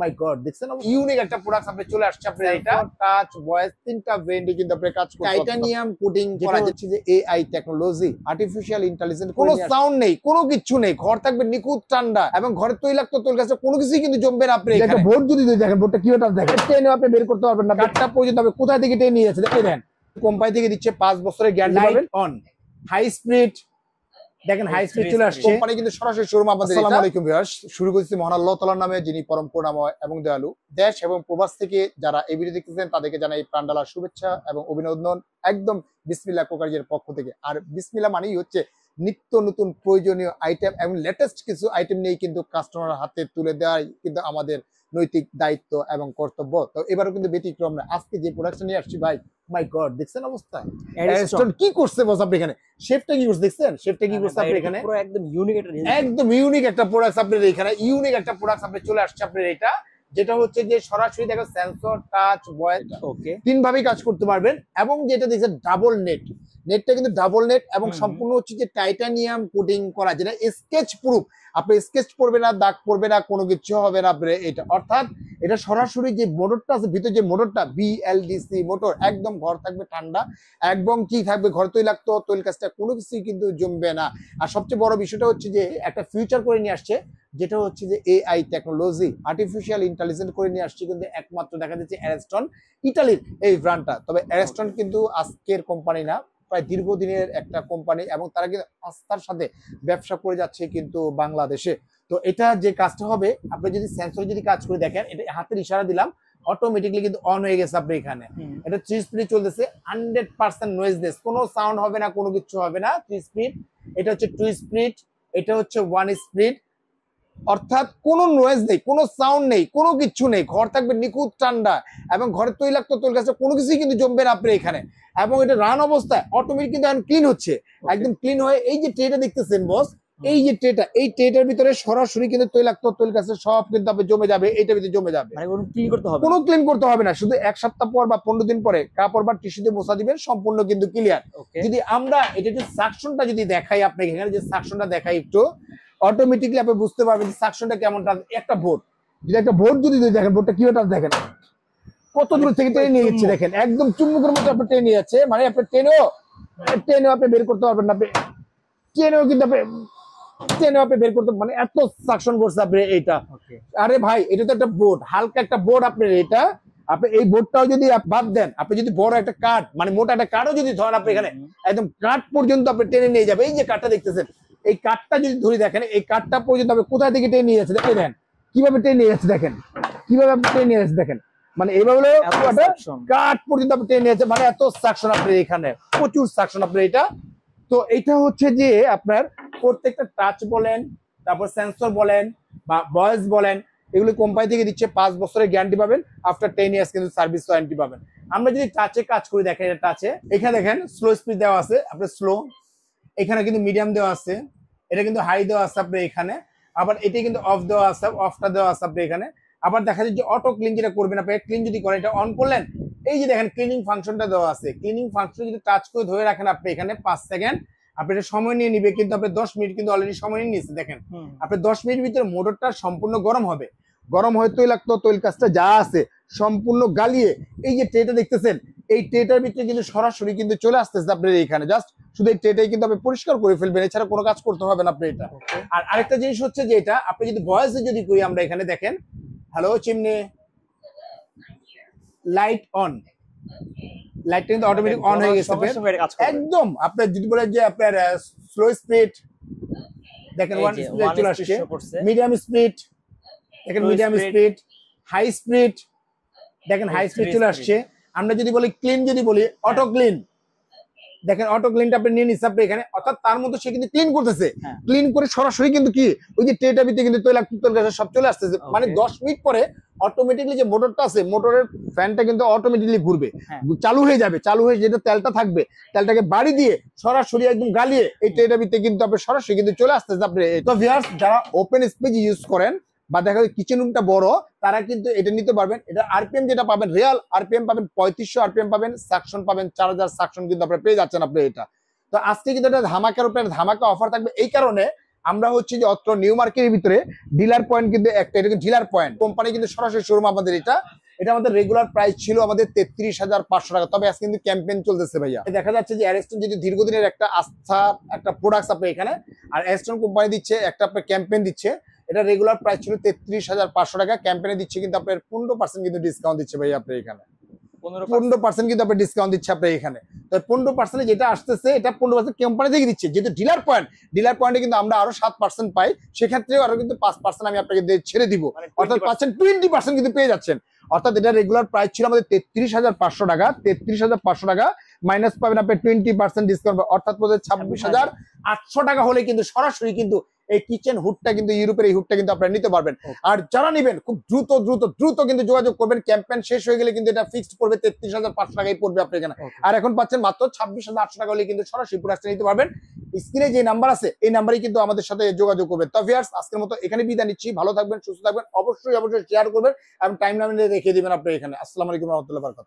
মাই god, দেখছেন unique একটা product আপনি চলে আসছে। আপনি এটা টাচ ভয়েস তিনটা ব্র্যান্ডে কিন্তু আপনি কাজ করতে পারবেন। টাইটানিয়াম কোটিং করা যাচ্ছে, যে এআই টেকনোলজি, আর্টিফিশিয়াল ইন্টেলিজেন্স, কোনো সাউন্ড নেই, কোনো কিছু নেই, ঘর থাকবে নিখুঁত ঠান্ডা এবং ঘরের তৈলাক্ত তৈল গাছে কোনো কিছুই কিন্তু জমবে না। আপনি একটা বোর্ড যদি দেখেন, বোর্ডটা কি ওটা দেখেন, টেনে আপনি বের করতে পারবেন না, কাঠটা পর্যন্ত আপনি কোথা থেকে টেনে নিয়ে যাচ্ছে দেখেন। কোম্পানি থেকে দিচ্ছে 5 বছরের গ্যারান্টি পাবেন। অন হাই স্পিড, দেখেন হাই স্পিড চলে আসছে। কোম্পানি কিন্তু সরাসরি শোরুম আপনাদের। আসসালামু আলাইকুম ভিউয়ার্স, শুরু করছি মহান আল্লাহ তাআলার নামে, যিনি পরম করুণাময় এবং দয়ালু। দেশ এবং প্রবাস থেকে যারা এই ভিডিও দেখতেছেন তাদেরকে জানাই প্রাণঢালা শুভেচ্ছা এবং অভিনন্দন, একদম বিসমিল্লাহ কোকারিজের পক্ষ থেকে। আর বিসমিল্লাহ মানেই হচ্ছে নিত্য নতুন প্রয়োজনীয় আইটেম এবং লেটেস্ট কিছু আইটেম নিয়ে কিন্তু কাস্টমারের হাতে তুলে দেওয়াই কিন্তু আমাদের নৈতিক দায়িত্ব এবং কর্তব্য। তো এবারও কিন্তু ব্যতিক্রম না। আজকে যে প্রোডাকশন নিয়ে আসছি ভাই, মাই গড, দেখছেন অবস্থা অ্যারিস্টন কি করছে বস। আপনি এখানে শেফটা কি করছে দেখছেন, শেফটা কি করছে আপনি এখানে, পুরো একদম ইউনিক একটা প্রোডাক্ট আপনাদের এখানে, ইউনিক একটা প্রোডাক্ট আপনি চলে আসছে আপনার এটা, যেটা হচ্ছে যে সরাসরি দেখো সেন্সর, টাচ, ভয়েস, ওকে, তিন ভাবেই কাজ করতে পারবেন। এবং যেটা দেখছেন ডাবল নেট, নেটটা কিন্তু ডাবল নেট এবং সম্পূর্ণ হচ্ছে যে টাইটানিয়াম কোটিং করা, যেটা স্কেচ প্রুফ। আপনি স্কেচ পড়বে না, দাগ পড়বে না, কোনো কিছু হবে না আপনার এটা। অর্থাৎ এটা সরাসরি যে মোটরটা আছে ভিতরে, যে মোটরটা বিএলডিসি মোটর, একদম ঘর থাকবে ঠান্ডা, একদম কি থাকবে ঘর তৈলাক্ত তৈল কাজটা কোনো কিছুই কিন্তু জমবে না। আর সবচেয়ে বড় বিষয়টা হচ্ছে যে একটা ফিউচার করে নিয়ে আসছে, যেটা হচ্ছে যে এআই টেকনোলজি, আর্টিফিশিয়াল ইন্টেলিজেন্স করে নিয়ে আসছে কিন্তু একমাত্র দেখা যাচ্ছে অ্যারিস্টন, ইটালির এই ব্র্যান্ডটা। তবে অ্যারিস্টন কিন্তু আজকের কোম্পানি না, প্রায় দীর্ঘদিনের একটা কোম্পানি এবং তারা কিন্তু আস্থার সাথে ব্যবসা করে যাচ্ছে কিন্তু বাংলাদেশে। তো এটা যে কাজটা হবে, আপনি যদি সেন্সর যদি কাজ করে দেখেন, এটা হাতের ইশারা দিলাম, অটোমেটিকলি কিন্তু অন হয়ে গেছে। আপনি এখানে এটা 3 স্পিড চলতেছে, 100% নয়েজলেস, কোনো সাউন্ড হবে না, কোনো কিছু হবে না। 3 স্পিড, এটা হচ্ছে 2 স্পিড, এটা হচ্ছে 1 স্পিড। অর্থাৎ কোনো নয়েজ নেই, কোনো সাউন্ড নেই, কোনো কিছু নেই, ঘর থাকবে নিখুঁত ঠান্ডা এবং ঘরের তৈলাক্ত তৈল গাছে কোনো কিছুই কিন্তু জমবে না আপনি এখানে। এবং এটা রান অবস্থায় অটোমেটিক কিন্তু এখন ক্লিন হচ্ছে, একদম ক্লিন হয়ে এই যে ট্রেটা দেখতেছেন বস, এই যে ট্রেটা, এই ট্রেটার ভিতরে সরাসরি কিন্তু তৈলাক্ত তৈল গাছে সব কিন্তু আপনি জমে যাবে, এইটার ভিতরে জমে যাবে। মানে কোনো ক্লিন করতে হবে, কোনো ক্লিন করতে হবে না, শুধু 1 সপ্তাহ পর বা 15 দিন পরে কাপড় বা টিস্যু দিয়ে মোছা দিবেন, সম্পূর্ণ কিন্তু ক্লিয়ার। যদি আমরা এটা যে সাকশনটা যদি দেখাই আপনাকে, এখানে যে সাকশনটা দেখাই একটু, অটোমেটিকলি আপনি বুঝতে পারবেন যে সাকশনটা কেমনটা। একটা বোর্ড, যদি একটা বোর্ড যদি দেখেন, বোর্ডটা কি ওটা দেখেন, কত দূর থেকে টেনে নিয়ে যাচ্ছে দেখেন, একদম চুম্বকের মতো আপনি টেনে নিয়ে যাচ্ছে। মানে আপনি টেনেও আপনি বের করতে পারবেন না, আপনি টেনেও কিন্তু আপনি বের করতে, মানে এত সাকশন করছে আপনি এইটা। আরে ভাই, এটা তো একটা বোর্ড, হালকা একটা বোর্ড আপনার এটা। আপনি এই বোর্ডটাও যদি বাদ দেন, আপনি যদি বড় একটা কাঠ, মানে মোটা একটা কাঠও যদি ধরেন, আপনি এখানে একদম কাঠ পর্যন্ত আপনি টেনে নিয়ে যাবে। এই যে কাঠটা দেখতেছেন, এই কাঠটা যদি ধরে দেখেন, এই কাঠটা পর্যন্ত আপনি কোথা থেকে টেনে নিয়ে যাচ্ছে দেখেন, কিভাবে টেনে নিয়ে যাচ্ছে দেখেন, কিভাবে আপনি টেনে নিয়ে যাচ্ছে দেখেন। মানে এইভাবে কাঠ পর্যন্ত আপনি টেনে নিয়ে যাচ্ছে, মানে এত সাকশন আপনার এখানে, প্রচুর সাকশন আপনার এটা। তো এটা হচ্ছে যে আপনার প্রত্যেকটা টাচ বলেন, তারপর সেন্সর বলেন বা ভয়েস বলেন, এগুলো কোম্পানি থেকে দিচ্ছে 5 বছরের গ্যারান্টি পাবেন, আফটার 10 ইয়ার্স কিন্তু সার্ভিস ওয়ারেন্টি পাবেন। আমরা যদি টাচে কাজ করি দেখেন, এটা টাচে এখানে দেখেন স্লো স্পিড দেওয়া আছে আপনার, স্লো, এখানে কিন্তু মিডিয়াম দেওয়া আছে, এটা কিন্তু হাই দেওয়া আছে আপনি এখানে, আবার এটি কিন্তু অফ দেওয়া আছে, অফটা দেওয়া আছে আপনি এখানে। আবার দেখা যায় যে অটো ক্লিন যেটা করবেন আপনি, ক্লিন যদি করেন, এটা অন করলেন, এই যে দেখেন ক্লিনিং ফাংশনটা দেওয়া আছে। ক্লিনিং ফাংশন যদি টাচ করে ধরে রাখেন আপনি এখানে 5 সেকেন্ড, আপনি এটা সময় নিয়ে নিবে, কিন্তু আপনি 10 মিনিট কিন্তু অলরেডি সময় নিয়ে নিয়েছে। দেখেন আপনি 10 মিনিট ভিতরে মোটরটা সম্পূর্ণ গরম হবে, গরম হয়ে তৈলাক্ত তৈল কাজটা যা আছে সম্পূর্ণ গালিয়ে, এই যে ট্রেটা দেখতেছেন, এই ট্রেটার ভিতরে কিন্তু সরাসরি কিন্তু চলে আসতেছে আপনার এইখানে। জাস্ট শুধু এই ট্রেটাই কিন্তু আপনি পরিষ্কার করে ফেলবেন, এছাড়া কোনো কাজ করতে হবে না আপনি এটা। আর আরেকটা জিনিস হচ্ছে যে এটা আপনি যদি ভয়েসে যদি করি আমরা, এখানে দেখেন, হ্যালো চিমনি, লাইট অন, লাইটটা কিন্তু অটোমেটিক অন হয়ে গেছে একদম। আপনার যদি বলেন যে আপনার স্লো স্পিড, দেখেন 1 স্পিড চলে আসছে, মিডিয়াম স্পিড দেখেন, মিডিয়াম স্পিড, হাই স্পিড দেখেন, হাই স্পিড চলে আসছে। আমরা যদি বলি ক্লিন, যদি বলি অটো ক্লিন, দেখেন অটো ক্লিনটা আপনি নিয়ে নিচ্ছে আপনি এখানে। অর্থাৎ তার মধ্যে সে কিন্তু ক্লিন করতেছে, ক্লিন করে সরাসরি কিন্তু কি ওই যে ট্রেটা ভিতরে কিন্তু তৈলাক্ত তৈল গাছ সব চলে আসতেছে। মানে 10 মিনিট পরে অটোমেটিকলি যে মোটরটা আছে, মোটরের ফ্যানটা কিন্তু অটোমেটিকলি ঘুরবে, চালু হয়ে যাবে, চালু হয়ে যেটা তেলটা থাকবে, তেলটাকে বাড়ি দিয়ে সরাসরি একদম গালিয়ে এই ট্রেটার ভিতরে কিন্তু আপনি সরাসরি কিন্তু চলে আসতেছে আপনি। তো ভিউয়ার্স, যারা ওপেন স্পেস ইউজ করেন বা দেখা যায় কিচেন রুমটা বড়, তারা কিন্তু এটা নিতে পারবেন। এটা আরপিএম যেটা পাবেন, রিয়াল আরপিএম পাবেন 3500 আরপিএম পাবেন, সাকশন পাবেন 4000 সাকশন কিন্তু আপনি পেয়ে যাচ্ছেন আপনি এটা। তো আজকে কিন্তু এটা ধামাকার উপরে ধামাকা অফার থাকবে, এই কারণে আমরা হচ্ছে যে অত্র নিউ মার্কেটের ভিতরে ডিলার পয়েন্ট কিন্তু একটা, এটা ডিলার পয়েন্ট কোম্পানি কিন্তু সরাসরি শোরুম আমাদের এটা আমাদের রেগুলার প্রাইস ছিল আমাদের 33,500 টাকা, তবে আজকে কিন্তু ক্যাম্পেইন চলতেছে ভাইয়া। দেখা যাচ্ছে যে অ্যারেস্টন যদি দীর্ঘদিনের একটা আস্থা একটা প্রোডাক্ট আপনি এখানে, আর অ্যারেস্টন কোম্পানি দিচ্ছে একটা আপনার ক্যাম্পেইন দিচ্ছে, এটা রেগুলার প্রাইস ছিল 33,500 টাকা, ক্যাম্পেইনে দিচ্ছে কিন্তু আপনার 15% কিন্তু ডিসকাউন্ট দিচ্ছে ভাইয়া আপনি এখানে, 15% কিন্তু আপনি ডিসকাউন্ট দিচ্ছে আপনি এখানে। তো 15% যেটা আসতেছে এটা 15% কোম্পানি থেকে দিচ্ছে, যেহেতু ডিলার পয়েন্টে কিন্তু আমরা আরো 7% পাই, সেক্ষেত্রেও আরো কিন্তু 5% আমি আপনাকে ছেড়ে দিব, অর্থাৎ পাচ্ছেন 20% কিন্তু পেয়ে যাচ্ছেন। অর্থাৎ এটা রেগুলার প্রাইস ছিল আমাদের 33,500 টাকা, 33,500 টাকা মাইনাস পাবেন আপনি 20% ডিসকাউন্ট, অর্থাৎ 26,800 টাকা হলে কিন্তু সরাসরি কিন্তু এই কিচেন হুডটা কিন্তু ইউরোপের এই হুডটা কিন্তু আপনারা নিতে পারবেন। আর যারা নেবেন খুব দ্রুত কিন্তু যোগাযোগ করবেন, ক্যাম্পেইন শেষ হয়ে গেলে কিন্তু এটা ফিক্সড পড়বে 33,500 টাকাই পড়বে আপনার এখানে। আর এখন পাচ্ছেন মাত্র 26,800 টাকা হলে কিন্তু সরাসরি প্রোডাক্টটা নিতে পারবেন। স্ক্রিনে যে নাম্বার আছে এই নাম্বারেই কিন্তু আমাদের সাথে যোগাযোগ করবেন। তো ভিউয়ার্স, আজকের মতো এখানে বিদায় নিচ্ছি, ভালো থাকবেন, সুস্থ থাকবেন, অবশ্যই শেয়ার করবেন এবং টাইম লাইনে রেখে দিবেন আপনি এখানে। আসসালামু আলাইকুম ওয়া রাহমাতুল্লাহি ওয়া বারাকাতুহু।